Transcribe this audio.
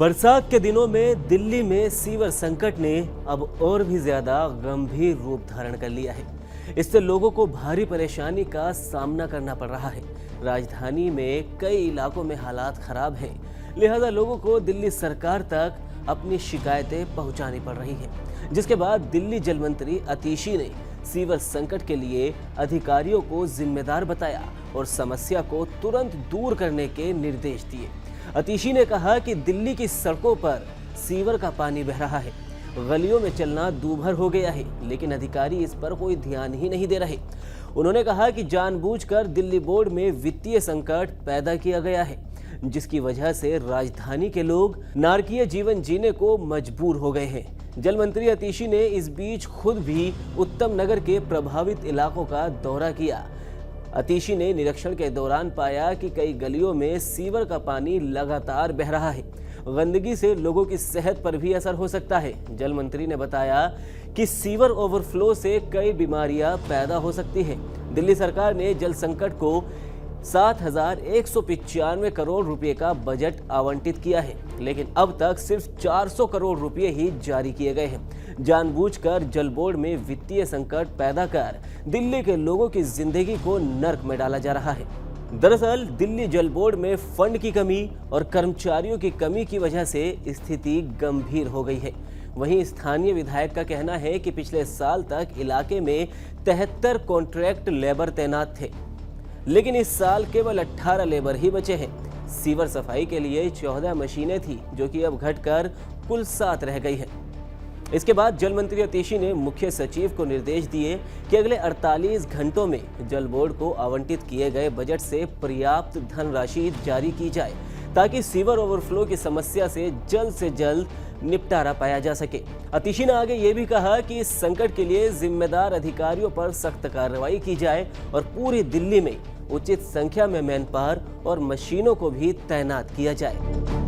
बरसात के दिनों में दिल्ली में सीवर संकट ने अब और भी ज्यादा गंभीर रूप धारण कर लिया है। इससे लोगों को भारी परेशानी का सामना करना पड़ रहा है। राजधानी में कई इलाकों में हालात खराब हैं, लिहाजा लोगों को दिल्ली सरकार तक अपनी शिकायतें पहुंचानी पड़ रही हैं। जिसके बाद दिल्ली जल मंत्री अतीशी ने सीवर संकट के लिए अधिकारियों को जिम्मेदार बताया और समस्या को तुरंत दूर करने के निर्देश दिए। अतीशी ने कहा कि दिल्ली की सड़कों पर सीवर का पानी बह रहा है, गलियों में चलना दूभर हो गया है, लेकिन अधिकारी इस पर कोई ध्यान ही नहीं दे रहे। उन्होंने कहा कि जानबूझकर दिल्ली बोर्ड में वित्तीय संकट पैदा किया गया है, जिसकी वजह से राजधानी के लोग नारकीय जीवन जीने को मजबूर हो गए हैं। जल मंत्री अतीशी ने इस बीच खुद भी उत्तम नगर के प्रभावित इलाकों का दौरा किया। अतीशी ने निरीक्षण के दौरान पाया कि कई गलियों में सीवर का पानी लगातार बह रहा है। गंदगी से लोगों की सेहत पर भी असर हो सकता है। जल मंत्री ने बताया कि सीवर ओवरफ्लो से कई बीमारियां पैदा हो सकती हैं। दिल्ली सरकार ने जल संकट को 7,195 करोड़ रुपए का बजट आवंटित किया है, लेकिन अब तक सिर्फ 400 करोड़ रुपए ही जारी किए गए हैं। जानबूझकर जल बोर्ड में वित्तीय संकट पैदा कर दिल्ली के लोगों की जिंदगी को नर्क में डाला जा रहा है। दरअसल दिल्ली जल बोर्ड में फंड की कमी और कर्मचारियों की कमी की वजह से स्थिति गंभीर हो गई है। वहीं स्थानीय विधायक का कहना है कि पिछले साल तक इलाके में 73 कॉन्ट्रैक्ट लेबर तैनात थे, लेकिन इस साल केवल 18 लेबर ही बचे हैं। सीवर सफाई के लिए 14 मशीनें थी, जो कि अब घटकर कुल 7 रह गई हैं। इसके बाद जल मंत्री अतीशी ने मुख्य सचिव को निर्देश दिए कि अगले 48 घंटों में जल बोर्ड को आवंटित किए गए बजट से पर्याप्त धनराशि जारी की जाए, ताकि सीवर ओवरफ्लो की समस्या से जल्द निपटारा पाया जा सके। अतीशी ने आगे ये भी कहा कि इस संकट के लिए जिम्मेदार अधिकारियों पर सख्त कार्रवाई की जाए और पूरी दिल्ली में उचित संख्या में मैन पावर और मशीनों को भी तैनात किया जाए।